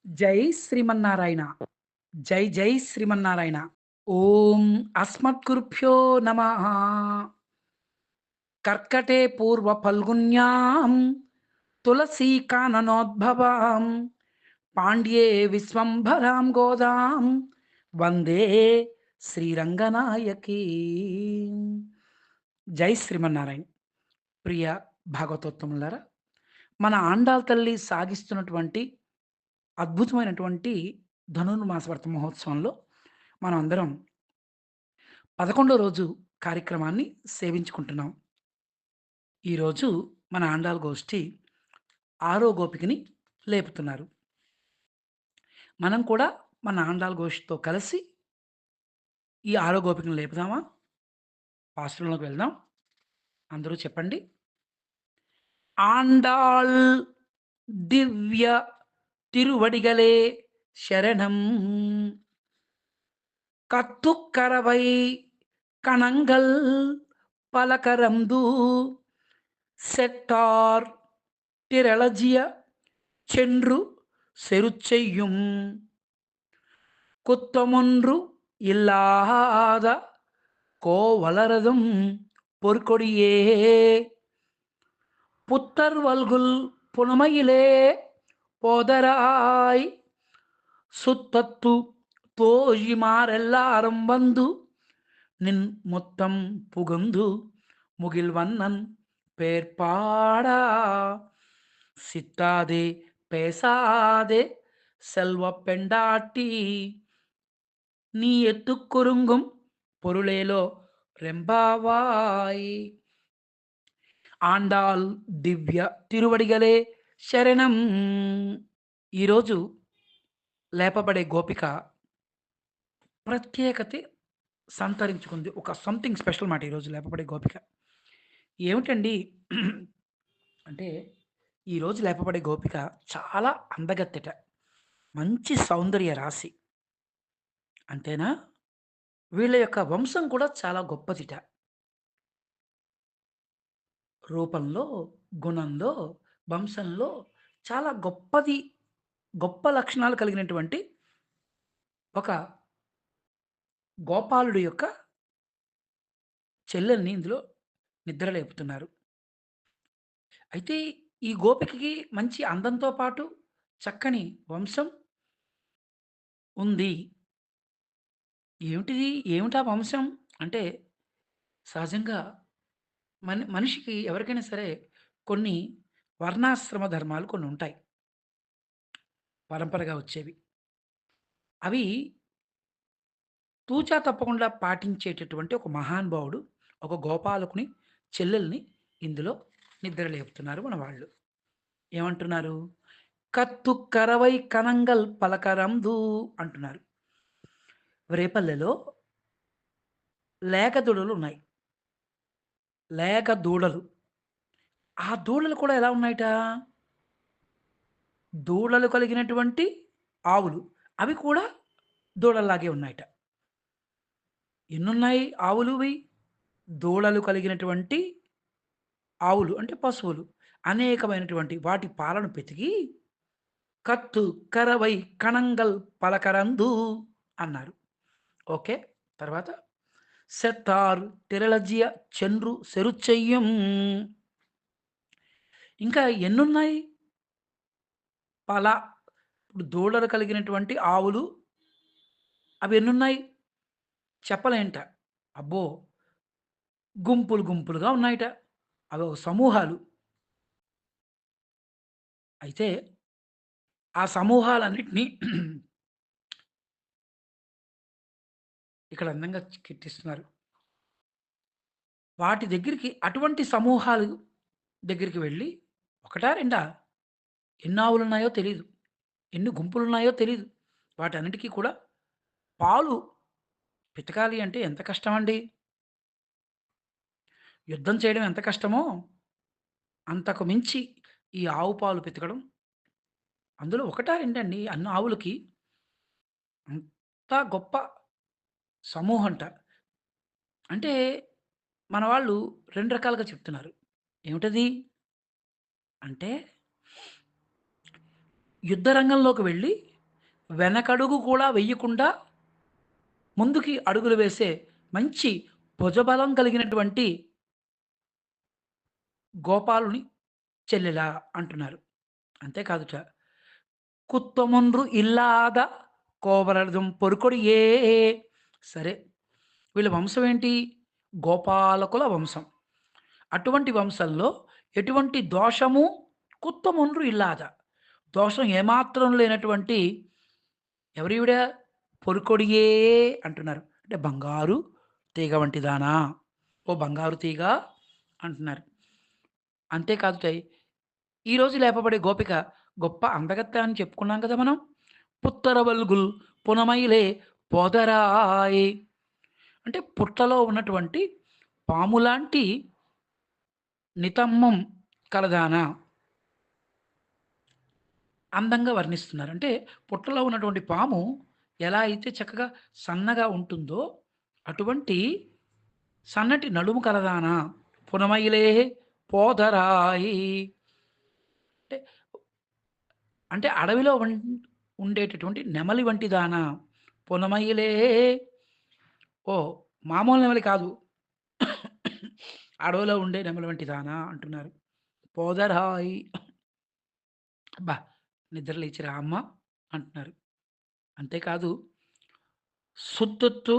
జై శ్రీమన్నారాయణ. జై జై శ్రీమన్నారాయణ. ఓం అస్మద్గురుభ్యో నమః. కర్కటే పూర్వ ఫల్గుణ్యాం తులసీ కాననోద్భవాం పాండ్యే విశ్వంభరాం గోదాం వందే శ్రీరంగనాయకీ. జై శ్రీమన్నారాయణ. ప్రియ భాగవతోత్తములారా, మన ఆండాల్ తల్లి సాగిస్తున్నటువంటి అద్భుతమైనటువంటి ధనుర్మాస వ్రత మహోత్సవంలో మనం అందరం 11 రోజు కార్యక్రమాన్ని సేవించుకుంటున్నాం. ఈరోజు మన ఆండాల్ గోష్ఠి 6 గోపికని లేపుతున్నారు. మనం కూడా మన ఆండాల్ గోష్ఠితో కలిసి ఈ 6 గోపికను లేపుదామా? పాసురంలోకి వెళ్దాం. అందరూ చెప్పండి. ఆండాళ్ దివ్య తిరువడిగలే శరణం கத்துக்கரவை கணங்கள் பலகரந்து செட்டார் திரளஜிய சென்று செருச்செய்யும் குத்தமொன்று இல்லாத கோவலரதும் பொற்கொடியே புத்தர் வல்குல் புனமையிலே போதராய் சுத்தத்து தோழிமாரெல்லாரும் வந்து நின் முத்தம் புகுந்து முகில்வண்ணன் பேர்பாடா சித்தாதே பேசாதே செல்வ பெண்டாட்டி நீ ఎత్తుకురుంగుం పొరులేలో రెంబావాయ్. ఆండాల్ దివ్య తిరువడిగలే శరణం. ఈరోజు లేపబడే గోపిక ప్రత్యేకత సంతరించుకుంది. ఒక సంథింగ్ స్పెషల్ మాట ఈరోజు లేపబడే గోపిక. ఏమిటండి అంటే, ఈరోజు లేపబడే గోపిక చాలా అందగత్తెట. మంచి సౌందర్య రాశి. అంతేనా? వీళ్ళ యొక్క వంశం కూడా చాలా గొప్పదిట. రూపంలో, గుణంలో, వంశంలో చాలా గొప్పది. గొప్ప లక్షణాలు కలిగినటువంటి ఒక గోపాలుడి యొక్క చెల్లెల్ని ఇందులో నిద్రలేపుతున్నారు. అయితే ఈ గోపికకి మంచి అందంతో పాటు చక్కని వంశం ఉంది. ఏమిటిది? ఏమిటా వంశం? అంటే సహజంగా మనిషికి ఎవరికైనా సరే కొన్ని వర్ణాశ్రమ ధర్మాలు కొన్నుంటాయి. పరంపరగా వచ్చేవి. అవి తూచా తప్పకుండా పాటించేటటువంటి ఒక మహానుభావుడు, ఒక గోపాలకుని చెల్లెల్ని ఇందులో నిద్రలేపుతున్నారు మన వాళ్ళు. ఏమంటున్నారు? కత్తు కరవై కనంగల్ పలకరందు అంటున్నారు. రేపల్లెలో లేక దూడలున్నాయి. లేక దూడలు. ఆ దూడలు కూడా ఎలా ఉన్నాయట? దూడలు కలిగినటువంటి ఆవులు. అవి కూడా దూడల్లాగే ఉన్నాయట. ఎన్నున్నాయి ఆవులువి? దూడలు కలిగినటువంటి ఆవులు అంటే పశువులు. అనేకమైనటువంటి వాటి పాలను పెతికి కత్తు కరవై కణంగల్ పలకరందు అన్నారు. ఓకే. తర్వాత సెత్తార్ తిరళజియ చెండ్రు సెరుచెయ్యం. ఇంకా ఎన్నున్నాయి? పల ఇప్పుడు దూడలు కలిగినటువంటి ఆవులు అవి ఎన్నున్నాయి? చెప్పలేంట. అబ్బో! గుంపులు గుంపులుగా ఉన్నాయట. అవి ఒక సమూహాలు. అయితే ఆ సమూహాలన్నిటిని ఇక్కడ అందంగా కీర్తిస్తున్నారు. వాటి దగ్గరికి అటువంటి సమూహాలు దగ్గరికి వెళ్ళి ఒకటా? రెండా? ఎన్ని ఆవులున్నాయో తెలీదు. ఎన్ని గుంపులున్నాయో తెలీదు. వాటన్నిటికి కూడా పాలు పితకాలి అంటే ఎంత కష్టమండి. యుద్ధం చేయడం ఎంత కష్టమో అంతకు మించి ఈ ఆవు పాలు పితకడం. అందులో ఒకటా? రెండండి అన్ని ఆవులకి అంత గొప్ప సమూహంట. అంటే మన వాళ్ళు 2 రకాలుగా చెప్తున్నారు. ఏమిటది? అంటే యుద్ధ రంగంలోకి వెళ్ళి వెనకడుగు కూడా వెయ్యకుండా ముందుకి అడుగులు వేసే మంచి భుజబలం కలిగినటువంటి గోపాలుని చెల్లెలా అంటున్నారు. అంతే కాదుట. కుత్తొమొன்று ఇల్లాద కోవలదుం పొరుకొడియే. సరే. వీళ్ళ వంశం ఏంటి? గోపాలకుల వంశం. అటువంటి వంశంలో ఎటువంటి దోషము కుత్తొమొன்று ఇల్లాద. దోషం ఏమాత్రం లేనటువంటి ఎవరీవిడ? పొరుకొడియే అంటున్నారు. అంటే బంగారు తీగ వంటిదానా? ఓ బంగారు తీగ అంటున్నారు. అంతే కాదుటయ్. ఈరోజు లేపబడే గోపిక గొప్ప అందగత్తె అని చెప్పుకున్నాం కదా మనం. పుత్తరవల్గుల్ పునమైలే పోదరాయ్. అంటే పుట్టలో ఉన్నటువంటి పాములాంటి నితమ్మం కలదానా అందంగా వర్ణిస్తున్నారు. అంటే పుట్టలో ఉన్నటువంటి పాము ఎలా అయితే చక్కగా సన్నగా ఉంటుందో, అటువంటి సన్నటి నడుము కలదానా పునమైలే పోదరాయి. అంటే అంటే అడవిలో ఉండేటటువంటి నెమలి వంటి దానా పునమయిలే. ఓహ్! మామూలు నెమలి కాదు. అడవిలో ఉండే నెమలి వంటి దానా అంటున్నారు. పోదరాయి. అబ్బా! నిద్ర లేచిరా అమ్మ అంటున్నారు. అంతేకాదు సుత్తొత్తు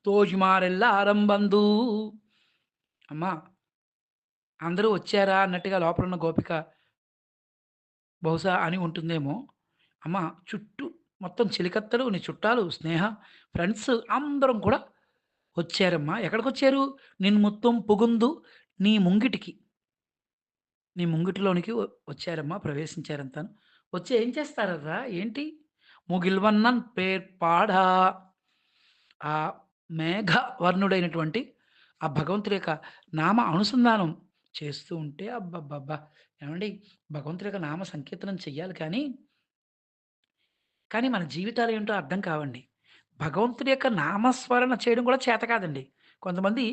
తోజుమారెల్లారం బంధు. అమ్మా! అందరూ వచ్చారా అన్నట్టుగా లోపలున్న గోపిక బహుశా అని ఉంటుందేమో. అమ్మ చుట్టూ మొత్తం చెలికత్తెలు, నీ చుట్టాలు, స్నేహ, ఫ్రెండ్స్ అందరం కూడా వచ్చారమ్మా. ఎక్కడికొచ్చారు? నిన్ను మొత్తం పొగుందు నీ ముంగిటికి. నీ ముంగిటిలోనికి వచ్చారమ్మా. ప్రవేశించారంతాను. వచ్చి ఏం చేస్తారర్రా? ఏంటి? ముగిల్వన్నన్ పేర్పాడా. ఆ మేఘ వర్ణుడైనటువంటి ఆ భగవంతుడి యొక్క నామ అనుసంధానం చేస్తూ ఉంటే అబ్బబ్బబ్బా! ఏవండీ భగవంతుడి యొక్క నామ సంకీర్తనం చెయ్యాలి కానీ మన జీవితాలేంటో అర్థం కావండి. భగవంతుడి యొక్క నామస్మరణ చేయడం కూడా చేత కాదండి. కొంతమంది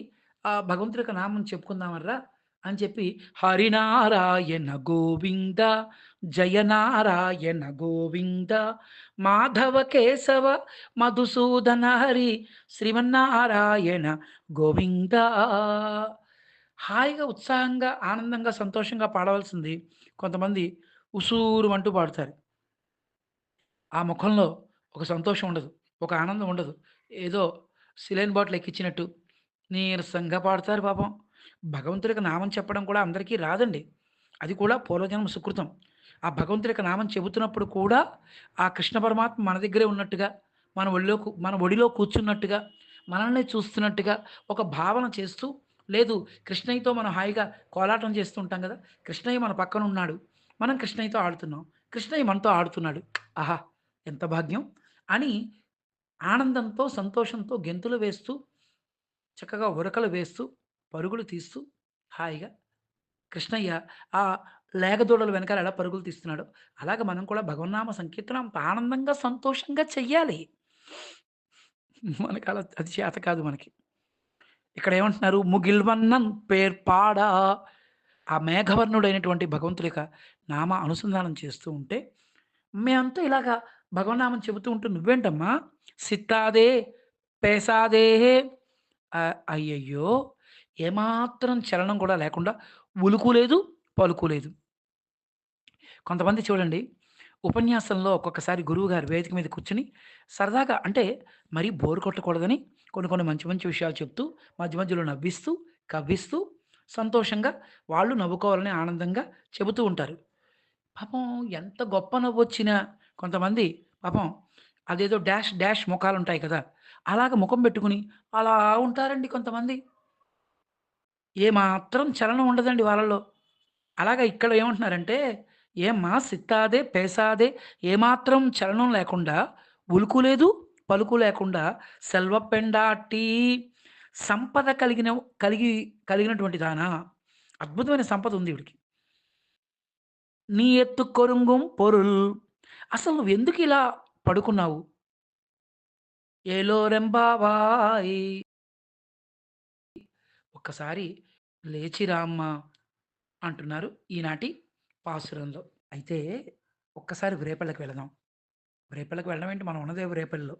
భగవంతుడి యొక్క నామం చెప్పుకుందామర్రా అని చెప్పి హరినారాయణ గోవింద, జయనారాయణ గోవింద, మాధవ కేశవ మధుసూదన హరి శ్రీమన్నారాయణ గోవింద. హాయిగా, ఉత్సాహంగా, ఆనందంగా, సంతోషంగా పాడవలసింది కొంతమంది ఉసూరుమంటూ పాడుతారు. ఆ ముఖంలో ఒక సంతోషం ఉండదు. ఒక ఆనందం ఉండదు. ఏదో సిలైన్ బాటిల్ ఎక్కిచ్చినట్టు నీరసంగా పాడుతారు పాపం. భగవంతుడికి నామం చెప్పడం కూడా అందరికీ రాదండి. అది కూడా పూర్వజన్మ సుకృతం. ఆ భగవంతుడి యొక్క నామం చెబుతున్నప్పుడు కూడా ఆ కృష్ణ పరమాత్మ మన దగ్గరే ఉన్నట్టుగా, మన ఒడిలో కూర్చున్నట్టుగా, మనల్ని చూస్తున్నట్టుగా ఒక భావన చేస్తూ, లేదు కృష్ణయ్యతో మనం హాయిగా కోలాటం చేస్తూ ఉంటాం గదా! కృష్ణయ్య మన పక్కన ఉన్నాడు. మనం కృష్ణయ్యతో ఆడుతున్నాం. కృష్ణయ్య మనతో ఆడుతున్నాడు. ఆహా! ఎంత భాగ్యం అని ఆనందంతో, సంతోషంతో గెంతులు వేస్తూ, చక్కగా ఉరకలు వేస్తూ, పరుగులు తీస్తూ, హాయిగా కృష్ణయ్య ఆ లేగదూడల వెనకాల ఎలా పరుగులు తీస్తున్నాడో, అలాగ మనం కూడా భగవన్నామ సంకీర్తనం అంత ఆనందంగా, సంతోషంగా చెయ్యాలి. మనకలా అది చేత కాదు మనకి. ఇక్కడేమంటున్నారు? ముగిల్వన్నన్ పేర్పాడా. ఆ మేఘవర్ణుడైనటువంటి భగవంతుడి యొక్క నామ అనుసంధానం చేస్తూ ఉంటే, మేమంతా ఇలాగా భగవన్నామం చెబుతూ ఉంటే నువ్వేంటమ్మా సిత్తాదే, పేసాదే. అయ్యయ్యో! ఏమాత్రం చలనం కూడా లేకుండా ఉలుకు లేదు, పలుకు లేదు. కొంతమంది చూడండి, ఉపన్యాసంలో ఒక్కొక్కసారి గురువుగారు వేదిక మీద కూర్చొని సరదాగా అంటే మరీ బోర్ కొట్టకూడదని కొన్ని కొన్ని మంచి మంచి విషయాలు చెప్తూ, మధ్య మధ్యలో నవ్విస్తూ, కవ్విస్తూ, సంతోషంగా వాళ్ళు నవ్వుకోవాలని ఆనందంగా చెబుతూ ఉంటారు. పాపం ఎంత గొప్ప నవ్వొచ్చినా కొంతమంది పాపం అదేదో డాష్ డాష్ మొఖాలుంటాయి కదా! అలాగ ముఖం పెట్టుకొని అలా ఉంటారండి కొంతమంది. ఏమాత్రం చలనం ఉండదండి వాళ్ళలో. అలాగా ఇక్కడ ఏమంటున్నారంటే, "ఏమ్మా సిత్తాదే, పేసాదే ఏమాత్రం చలనం లేకుండా, ఉలుకు లేదు, పలుకు లేకుండా సెల్వపెండాటి సంపద కలిగినటువంటి దానా." అద్భుతమైన సంపద ఉంది ఈవిడకి. "నీ ఎత్తు కొరుంగుం పొరుల్." అసలు నువ్వెందుకిలా పడుకున్నావు? "ఏలోరెంబావాయి." ఒక్కసారి లేచి రామ్మా అంటున్నారు ఈనాటి పాసురంలో. అయితే ఒక్కసారి రేపల్లకి వెళదాం. రేపల్లకి వెళ్ళడం ఏంటి మనం ఉన్నదే రేపల్లిలో.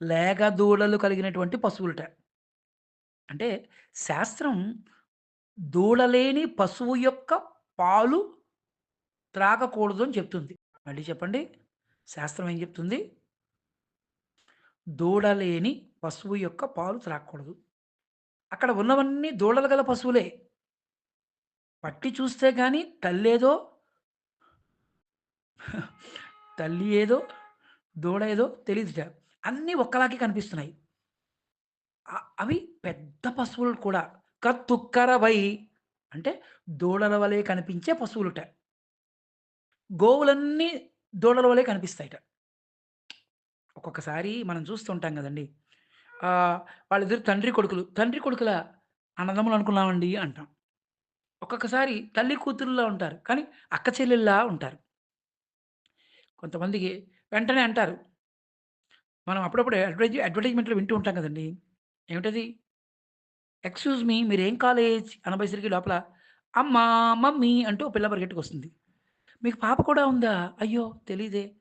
లేగ దూడలు కలిగినటువంటి పశువులట. అంటే శాస్త్రం దూడలేని పశువు యొక్క పాలు త్రాగకూడదు అని చెప్తుంది. మళ్ళీ చెప్పండి. శాస్త్రం ఏం చెప్తుంది? దూడలేని పశువు యొక్క పాలు త్రాగకూడదు. అక్కడ ఉన్నవన్నీ దూడలు గల పశువులే. పట్టి చూస్తే గాని తల్లేదో, తల్లి ఏదో, దూడ ఏదో తెలీదుట. అన్నీ ఒక్కలాగే కనిపిస్తున్నాయి. అవి పెద్ద పశువులు కూడా. కత్తుక్కరవై అంటే దూడల వలె కనిపించే పశువులుట. గోవులన్నీ దూడల వలె కనిపిస్తాయిట. ఒక్కొక్కసారి మనం చూస్తుంటాం గదండీ! వాళ్ళిద్దరు తండ్రి కొడుకులు. తండ్రి కొడుకుల అన్నదమ్ములు అనుకున్నామండి అంటాం. ఒక్కొక్కసారి తల్లి కూతురులా ఉంటారు. కానీ అక్క చెల్లెల్లా ఉంటారు. కొంతమందికి వెంటనే అంటారు. మనం అప్పుడప్పుడు అడ్వర్టైజ్‌మెంట్‌లో వింటూ ఉంటాం గదండీ! ఏమిటది? ఎక్స్‌క్యూజ్ మీ మీరేం కాలేజ్ అనబోయేసరికి లోపల అమ్మా, మమ్మీ అంటూ ఓ పిల్ల పరిగెట్టుకొస్తుంది. మీకు పాప కూడా ఉందా? అయ్యో! తెలీదే.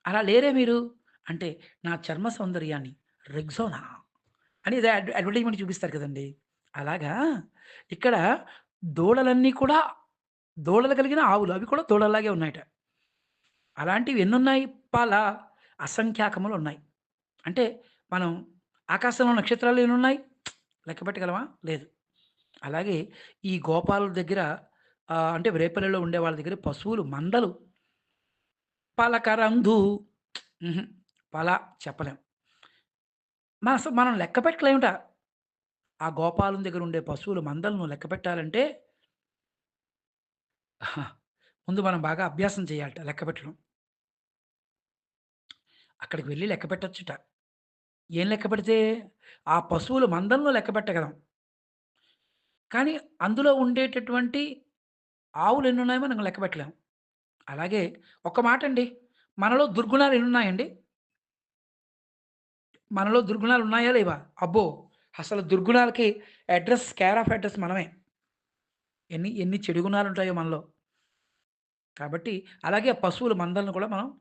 అలా లేరే మీరు? అంటే నా చర్మ సౌందర్యాన్ని రెగ్జోనా అని ఏదో అడ్వర్టైజ్‌మెంట్ చూపిస్తారు కదండీ! అలాగా ఇక్కడ దూడలన్నీ కూడా దూడలు కలిగిన ఆవులు. అవి కూడా దూడల్లాగే ఉన్నాయట. అలాంటివి ఎన్నున్నాయి? అసంఖ్యాకములున్నాయి. అంటే మనం ఆకాశంలో నక్షత్రాలు ఎన్నున్నాయి? లెక్క పెట్టగలమా? లేదు. అలాగే ఈ గోపాలుల దగ్గర అంటే రేపల్లెలో ఉండే వాళ్ళ దగ్గర పశువులు మందలు పలకరందు హుహు. పల చెప్పలేం. మనం లెక్క పెట్టలేమిట. ఆ గోపాలం దగ్గర ఉండే పశువుల మందలను లెక్క పెట్టాలంటే ముందు మనం బాగా అభ్యాసం చేయాలట లెక్క పెట్టడం. అక్కడికి వెళ్లి లెక్క పెట్టొచ్చుట. ఏం లెక్క పెడితే ఆ పశువుల మందలను లెక్క పెట్టగలం. కానీ అందులో ఉండేటటువంటి ఆవులు ఎన్నున్నాయో మనం లెక్క పెట్టలేం. అలాగే ఒక మాటండి. మనలో దుర్గుణాలు ఎన్నున్నాయండి? మనలో దుర్గుణాలున్నాయా లేవా? అబ్బో! అసలు దుర్గుణాలకి కేర్ ఆఫ్ అడ్రెస్ మనమే. ఎన్ని ఎన్ని చెడు గుణాలుంటాయో మనలో. కాబట్టి అలాగే పశువుల మందలను కూడా మనం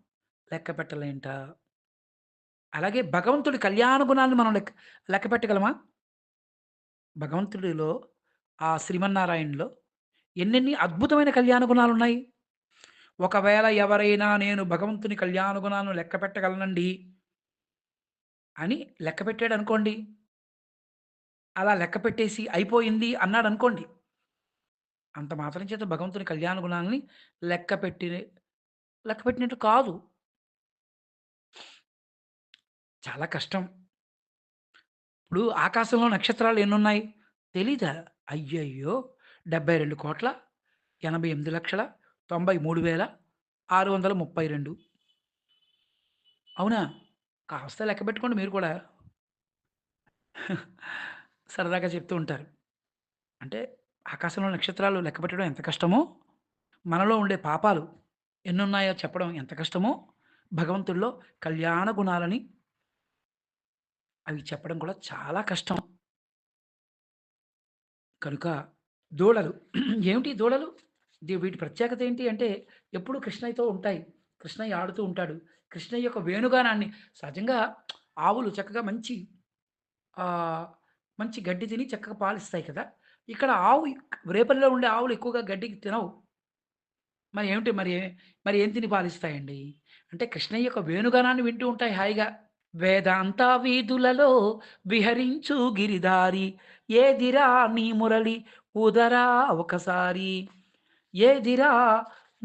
లెక్క పెట్టలేంట. అలాగే భగవంతుడి కళ్యాణ గుణాలను మనం లెక్క పెట్టగలమా? భగవంతుడిలో ఆ శ్రీమన్నారాయణులో ఎన్నెన్ని అద్భుతమైన కళ్యాణ గుణాలున్నాయి. ఒకవేళ ఎవరైనా నేను భగవంతుని కళ్యాణ గుణాలను లెక్క పెట్టగలనండి అని లెక్క పెట్టాడనుకోండి. అలా లెక్క పెట్టేసి అయిపోయింది అన్నాడనుకోండి. అంత మాత్రం చేత భగవంతుని కళ్యాణ గుణాలని లెక్క పెట్టి లెక్క పెట్టినట్టు కాదు. చాలా కష్టం. ఇప్పుడు ఆకాశంలో నక్షత్రాలు ఎన్నున్నాయి? తెలీదా? అయ్యయ్యో! 72,88,93,632 అవునా? కాస్త లెక్క పెట్టుకోండి మీరు కూడా. సరదాగా చెప్తూ ఉంటారు. అంటే ఆకాశంలో నక్షత్రాలు లెక్క పెట్టడం ఎంత కష్టమో, మనలో ఉండే పాపాలు ఎన్నున్నాయో చెప్పడం ఎంత కష్టమో, భగవంతుడిలో కళ్యాణ గుణాలని అవి చెప్పడం కూడా చాలా కష్టం. కనుక దూడలు ఏమిటి దూడలు? వీటి ప్రత్యేకత ఏంటి అంటే ఎప్పుడు కృష్ణయ్యతో ఉంటాయి. కృష్ణయ్య ఆడుతూ ఉంటాడు. కృష్ణయ్య యొక్క వేణుగానాన్ని సహజంగా ఆవులు చక్కగా ఆహ్, మంచి గడ్డి తిని చక్కగా పాలిస్తాయి కదా! ఇక్కడ రేపల్లిలో ఉండే ఆవులు ఎక్కువగా గడ్డికి తినవు. మరి ఏమిటి మరి ఏం తిని పాలిస్తాయండి? అంటే కృష్ణయ్య యొక్క వేణుగానాన్ని వింటూ ఉంటాయి హాయిగా. వేదాంత వీధులలో విహరించు గిరిధారి ఏదిరా నీ మురళి ఊదరా ఒకసారి ఏదిరా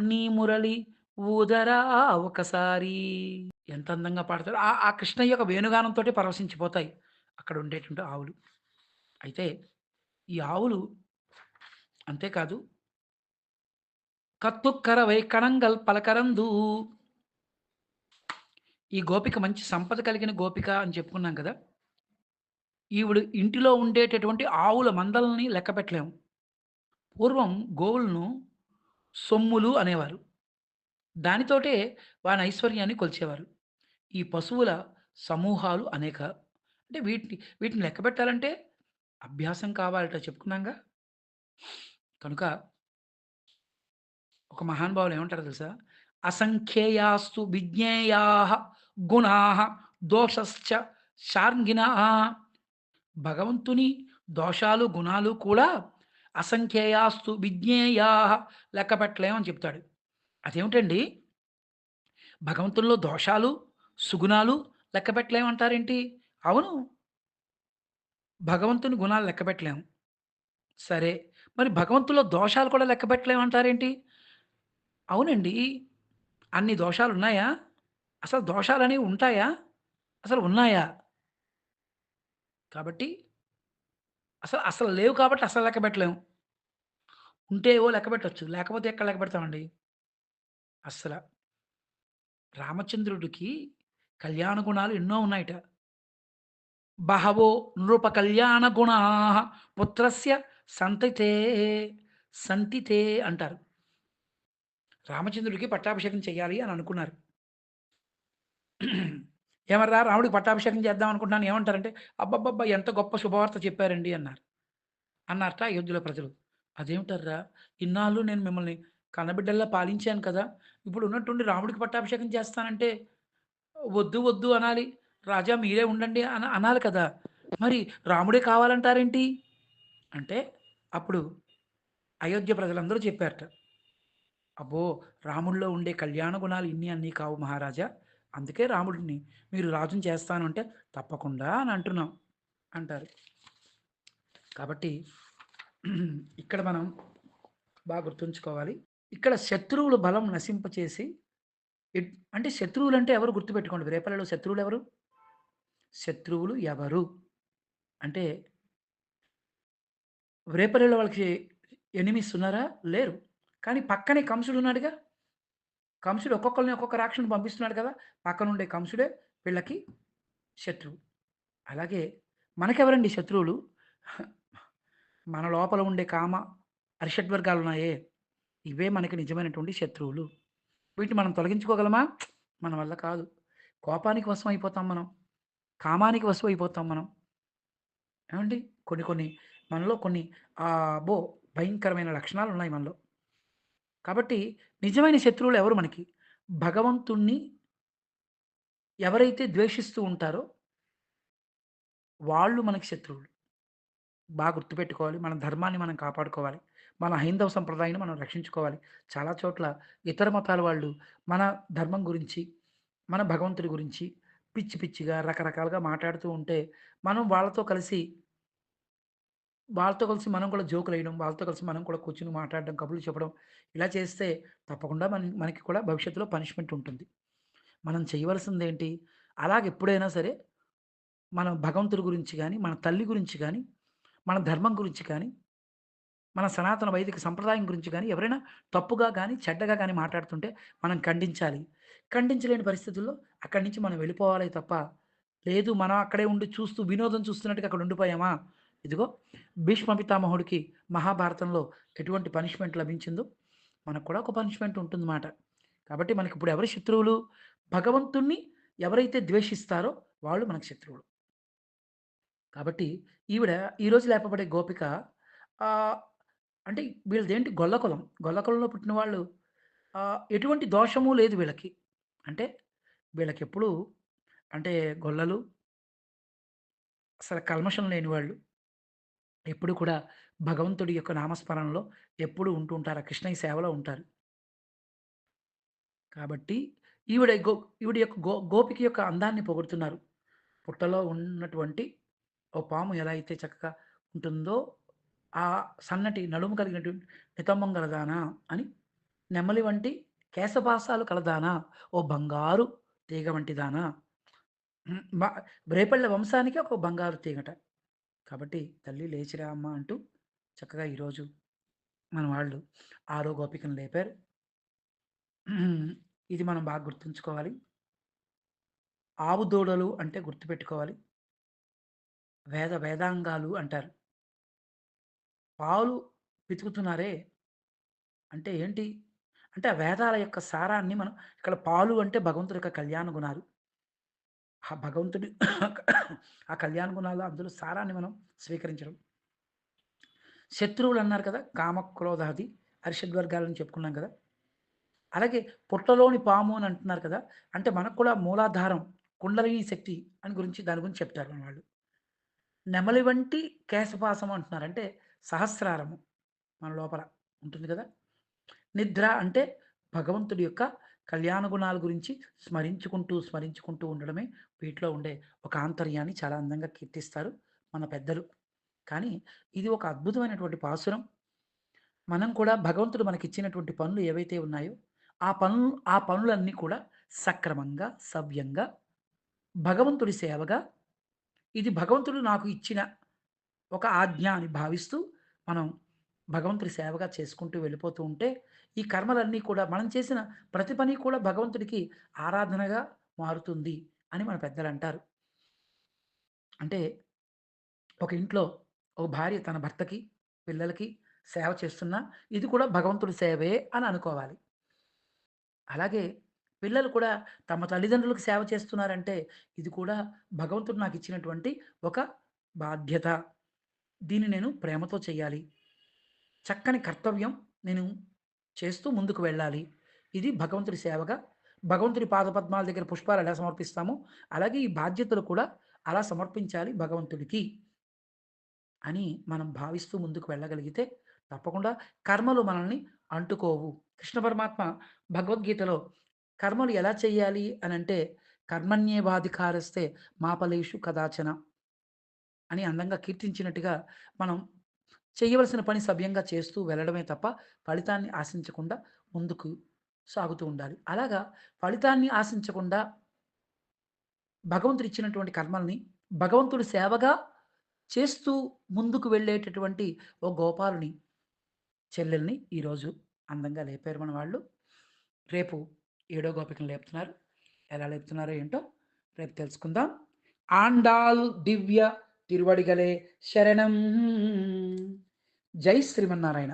నీ మురళి ఊదరా ఒకసారి ఎంత అందంగా పాడతారు ఆ ఆ కృష్ణయ్య యొక్క వేణుగానంతోటి పరవశించిపోతాయి అక్కడ ఉండేటువంటి ఆవులు అయితే ఈ ఆవులు అంతేకాదు కత్తుక్కరవై కణంగల్ పలకరందు ఈ గోపిక మంచి సంపద కలిగిన గోపిక అని చెప్పుకున్నాం కదా ఈవిడ ఇంటిలో ఉండేటటువంటి ఆవుల మందలని లెక్క పెట్టలేము. పూర్వం గోవులను సొమ్ములు అనేవారు. దానితోటే వాని ఐశ్వర్యాన్ని కొలిచేవారు. ఈ పశువుల సమూహాలు అనేక. అంటే వీటిని లెక్కపెట్టాలంటే అభ్యాసం కావాలట చెప్పుకున్నాంగా. కనుక ఒక మహానుభావులు ఏమంటారో తెలుసా? అసంఖ్యేయాస్తు విజ్ఞేయాః గుణాః దోషశ్చ షార్ంగినః. భగవంతుని దోషాలు, గుణాలు కూడా అసంఖ్యేయాస్తు విజ్ఞేయాః, లెక్క పెట్టలేం అని చెప్తాడు. అదేమిటండి? భగవంతునిలో దోషాలు, సుగుణాలు లెక్క పెట్టలేమంటారేంటి? అవును. భగవంతుని గుణాలు లెక్క పెట్టలేము. సరే. మరి భగవంతుడిలో దోషాలు కూడా లెక్క పెట్టలేమంటారేంటి? అవునండి. అన్ని దోషాలున్నాయా? అసలు దోషాలనేవి ఉంటాయా? అసలు ఉన్నాయా? కాబట్టి అసలు లేవు కాబట్టి అసలు లెక్క పెట్టలేము. ఉంటే ఏవో లెక్క పెట్టొచ్చు. లేకపోతే ఎక్కడ లెక్క పెడతామండి? అస్సల. రామచంద్రుడికి కళ్యాణ గుణాలు ఎన్నో ఉన్నాయట. బహవో నృప కళ్యాణ గుణాః పుత్రస్య సంతతే సంతితే అంటారు. రామచంద్రుడికి పట్టాభిషేకం చేయాలి అని అనుకున్నారు. ఏమర్రా రాముడికి పట్టాభిషేకం చేద్దాం అనుకుంటున్నాను ఏమంటారంటే, "అబ్బబ్బబ్బా! ఎంత గొప్ప శుభవార్త చెప్పారండి" అన్నారు. అన్నారట అయోధ్యలో ప్రజలు. "అదేమిటర్రా! ఇన్నాళ్ళు నేను మిమ్మల్ని కన్నబిడ్డల్లా పాలించాను కదా! ఇప్పుడు ఉన్నట్టుండి రాముడికి పట్టాభిషేకం చేస్తానంటే వద్దు, వద్దు అనాలి. రాజా మీరే ఉండండి అనాలి కదా! మరి రాముడే కావాలంటారేంటి?" అంటే అప్పుడు అయోధ్య ప్రజలందరూ చెప్పారట. "అబ్బో! రాముడిలో ఉండే కళ్యాణ గుణాలు ఇన్ని అన్నీ కావు మహారాజా. అందుకే రాముడిని మీరు రాజుని చేస్తాను అంటే, తప్పకుండా అని అంటున్నాం" అంటారు. కాబట్టి ఇక్కడ మనం బాగా గుర్తుంచుకోవాలి. ఇక్కడ శత్రువుల బలం నశింపచేసి అంటే శత్రువులంటే ఎవరు గుర్తుపెట్టుకోండి. రేపల్లిలో శత్రువులెవరు? శత్రువులు ఎవరు? అంటే రేపల్లిలో వాళ్ళకి ఎనిమీస్ ఉన్నారా? లేరు. కానీ పక్కనే కంసుడున్నాడుగా. కంసుడు ఒక్కొక్కళ్ళని ఒక్కొక్క రాక్షసుడిని పంపిస్తున్నాడు కదా! పక్కనుండే కంసుడే వీళ్ళకి శత్రువు. అలాగే మనకెవరండి శత్రువులు? మన లోపల ఉండే కామ, అరిషడ్వర్గాలున్నాయే, ఇవే మనకి నిజమైనటువంటి శత్రువులు. వీటిని మనం తొలగించుకోగలమా? మన వల్ల కాదు. కోపానికి వశమైపోతాం మనం. కామానికి వశమైపోతాం మనం. ఏవండీ? కొన్ని కొన్ని మనలో కొన్ని అబ్బో! భయంకరమైన లక్షణాలున్నాయి మనలో. కాబట్టి నిజమైన శత్రువులు ఎవరు మనకి? భగవంతుణ్ణి ఎవరైతే ద్వేషిస్తూ ఉంటారో వాళ్ళు మనకి శత్రువులు. గుర్తుపెట్టుకోవాలి. మన ధర్మాన్ని మనం కాపాడుకోవాలి. మన హైందవ సంప్రదాయాన్ని మనం రక్షించుకోవాలి. చాలా చోట్ల ఇతర మతాల వాళ్ళు మన ధర్మం గురించి, మన భగవంతుడి గురించి పిచ్చి పిచ్చిగా రకరకాలుగా మాట్లాడుతూ ఉంటే, మనం వాళ్ళతో కలిసి మనం కూడా జోకులేయడం, వాళ్ళతో కలిసి మనం కూడా కూర్చొని మాట్లాడడం, కబుర్లు చెప్పడం ఇలా చేస్తే తప్పకుండా మనకి కూడా భవిష్యత్తులో పనిష్మెంట్ ఉంటుంది. మనం చేయవలసిందేంటి? అలాగెప్పుడైనా సరే మనం భగవంతుడి గురించి గాని, మన తల్లి గురించి గాని, మన ధర్మం గురించి కానీ, మన సనాతన వైదిక సంప్రదాయం గురించి గాని, ఎవరైనా తప్పుగా గాని, చెడ్డగా గాని మాట్లాడుతుంటే మనం ఖండించాలి. ఖండించలేని పరిస్థితుల్లో అక్కడి నుంచి మనం వెళ్ళిపోవాలే తప్ప, లేదు మనం అక్కడే ఉండి చూస్తూ వినోదం చూస్తున్నట్టుగా అక్కడ ఉండిపోయామా, ఇదిగో భీష్మ పితామహుడికి మహాభారతంలో ఎటువంటి పనిష్మెంట్ లభించిందో, మనకు కూడా ఒక పనిష్మెంట్ ఉంటుందన్నమాట. కాబట్టి మనకిప్పుడు ఎవరు శత్రువులు? భగవంతుణ్ణి ఎవరైతే ద్వేషిస్తారో వాళ్ళు మనకు శత్రువులు. కాబట్టి ఈవిడ ఈరోజు లేపబడే గోపిక ఆహ్, అంటే వీళ్ళదేంటి గొల్ల కులం. గొల్ల కులంలో పుట్టిన వాళ్ళు ఎటువంటి దోషము లేదు వీళ్ళకి. అంటే వీళ్ళకెప్పుడూ అంటే గొల్లలు అసలు కల్మషం లేని వాళ్ళు. ఎప్పుడు కూడా భగవంతుడి యొక్క నామస్మరణలో ఎప్పుడూ ఉంటూ ఉంటారు. ఆ కృష్ణయ్య సేవలో ఉంటారు. కాబట్టి ఈవిడ గో ఈవిడ యొక్క గోపిక యొక్క అందాన్ని పొగుడుతున్నారు. పుట్టలో ఉన్నటువంటి ఓ పాము ఎలా అయితే చక్కగా ఉంటుందో, ఆ సన్నటి నడుము కలిగినటువంటి నితమ్మం గలదానా అని, నెమలి వంటి కేశపాశాలు కలదానా, ఓ బంగారు తీగ వంటిదానా, హ్మ్. రేపల్లె వంశానికి ఒక బంగారు తీగట. కాబట్టి తల్లి లేచిరా అమ్మ అంటూ చక్కగా ఈరోజు మన వాళ్ళు ఆరో గోపికను లేపారు. ఇది మనం బాగా గుర్తుంచుకోవాలి. ఆవు దూడలు అంటే గుర్తుపెట్టుకోవాలి. వేదాంగాలు అంటారు. పాలు పితుకుతున్నారే అంటే ఏంటి? అంటే ఆ వేదాల యొక్క సారాన్ని మనం ఇక్కడ పాలు అంటే భగవంతుడి యొక్క కళ్యాణ గుణాలు. ఆ భగవంతుడి ఆ కళ్యాణ గుణాలు అందులో సారాన్ని మనం స్వీకరించడం. శత్రువులన్నారు కదా! కామ, క్రోధాది అరిషడ్ వర్గాలని చెప్పుకున్నాం కదా! అలాగే పుట్టలోని పాము అని అంటున్నారు కదా! అంటే మనకు కూడా మూలాధారం, కుండలిని శక్తి అని గురించి దాని గురించి చెప్తారు మన వాళ్ళు. నెమలి వంటి కేశపాశం అంటున్నారు. అంటే సహస్రారము మన లోపల ఉంటుంది కదా! నిద్ర అంటే భగవంతుడి యొక్క కళ్యాణ గుణాల గురించి స్మరించుకుంటూ ఉండడమే వీటిలో ఉండే ఒక ఆంతర్యాన్ని చాలా అందంగా కీర్తిస్తారు మన పెద్దలు. కానీ ఇది ఒక అద్భుతమైనటువంటి పాసురం. మనం కూడా భగవంతుడు మనకిచ్చినటువంటి పనులు ఏవైతే ఉన్నాయో, ఆ పనులన్నీ కూడా సక్రమంగా, సవ్యంగా, భగవంతుడి సేవగా, ఇది భగవంతుడు నాకు ఇచ్చిన ఒక ఆజ్ఞ అని భావిస్తూ, మనం భగవంతుడి సేవగా చేసుకుంటూ వెళ్ళిపోతూ ఉంటే, ఈ కర్మలన్నీ కూడా మనం చేసిన ప్రతి పని కూడా భగవంతుడికి ఆరాధనగా మారుతుంది అని మన పెద్దలంటారు. అంటే ఒక ఇంట్లో ఒక భార్య తన భర్తకి, పిల్లలకి సేవ చేస్తున్నా, ఇది కూడా భగవంతుడి సేవే అని అనుకోవాలి. అలాగే పిల్లలు కూడా తమ తల్లిదండ్రులకు సేవ చేస్తున్నారంటే, ఇది కూడా భగవంతుడు నాకిచ్చినటువంటి ఒక బాధ్యత. దీన్ని నేను ప్రేమతో చేయాలి. చక్కని కర్తవ్యం నేను చేస్తూ ముందుకు వెళ్ళాలి. ఇది భగవంతుడి సేవగా, భగవంతుడి పాదపద్మాల దగ్గర పుష్పాలు ఎలా సమర్పిస్తామో, అలాగే ఈ బాధ్యతలు కూడా అలా సమర్పించాలి భగవంతుడికి అని మనం భావిస్తూ ముందుకు వెళ్ళగలిగితే, తప్పకుండా కర్మలు మనల్ని అంటుకోవు. కృష్ణ పరమాత్మ భగవద్గీతలో కర్మలు ఎలా చేయాలి అనంటే, కర్మణ్యేవాధికారస్తే మా ఫలేషు కదాచన అని అందంగా కీర్తించినట్టుగా మనం చేయవలసిన పని సవ్యంగా చేస్తూ వెళ్ళడమే తప్ప, ఫలితాన్ని ఆశించకుండా ముందుకు సాగుతూ ఉండాలి. అలాగా ఫలితాన్ని ఆశించకుండా భగవంతుడిచ్చినటువంటి కర్మల్ని భగవంతుడి సేవగా చేస్తూ ముందుకు వెళ్ళేటటువంటి ఓ గోపాలుని చెల్లెల్ని ఈరోజు అందంగా లేపారు మన వాళ్ళు. రేపు ఏడో గోపికను లేపుతున్నారు. ఎలా లేపుతున్నారో ఏంటో రేపు తెలుసుకుందాం. ఆండాల్ దివ్య తిరువడిగలే శరణం. జై శ్రీమన్నారాయణ.